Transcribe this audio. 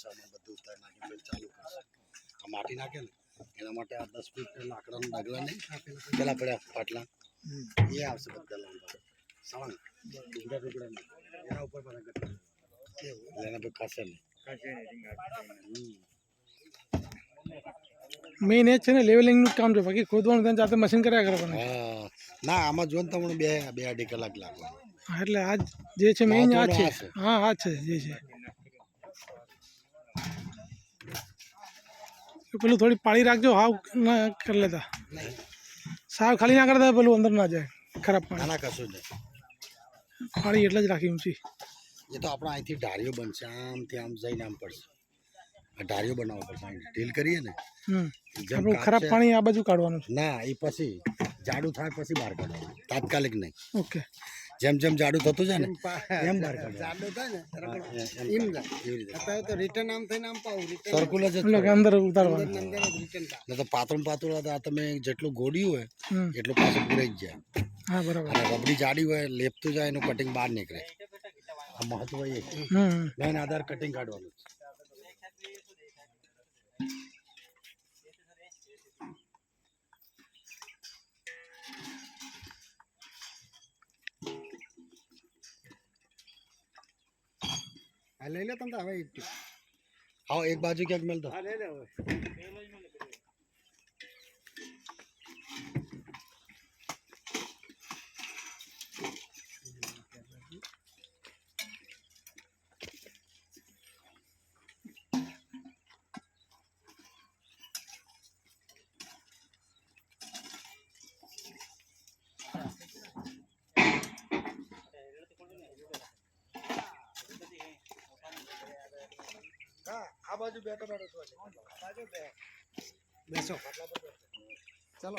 સામાન બધું ઉતારી નાખી પછી ચાલુ કરશે. આ માટી નાખે ને એના માટે આ 10 ફૂટ લાકડાના ડગલા નહીં પેલા પડ્યા પાટલા એ આવશે બધા લાંબા સવાંગ ટુકડા ટુકડા નહીં એના ઉપર બધા ગટ્ટા એના પર ખાશે નહીં. મેઇન એ જ છે ને લેવલિંગનું કામ છે, બાકી ખોદવાનું ત્યાં જાતે મશીન કર્યા કરવાનું. હા ના આમાં જો ને તમને 2-2.5 કલાક લાગવાનું. હા એટલે આ જે છે મેઇન આ છે. હા આ છે જે છે પેલું થોડી પાળી રાખજો, હાવ ના કરી લેતા, સાવ ખાલી ના કરતા, પેલું અંદર ના જાય ખરાબ પાણી. ના કશું નહીં, પાળી એટલે જ રાખી ઊંચી. એ તો આપણે અહીંથી ઢારીઓ બનશે, આમથી આમ જઈને આમ પડશે. આ ઢારીઓ બનાવવા પડશે, અહીં ઢીલ કરીએ ને આપણું ખરાબ પાણી આ બાજુ કાઢવાનું છે. ના એ પછી જાડું થાય પછી બહાર કાઢવાનું, તાત્કાલિક નહીં. ઓકે જેમ જેમ જાડું થતું જાય ને એમ બહાર જાડું થાય ને એમ જાય એવી રીતે. અત્યારે તો રિટર્ન આમ થઈને આમ પાવું રિટર્ન સર્કુલર જ અંદર ઉતારવાનું. અંદર જ રિટર્ન થાય. ને તો પાતળું આ તમે જેટલું ગોળ્યું હોય એટલું પાછું પૂરાઈ જ જાય. હા બરાબર. અને રબડી જાડી હોય લેપતું જાય એનું કટિંગ બહાર નીકળે. આ મહત્વ એ મેન આધાર કટિંગ કાઢવાનું. હા લઈ લે તમે તો હવે આવો એક બાજુ ક્યાંક મેલ દો. હા લઈ લે હવે. આ બાજુ બેઠો બેસો. ચાલો.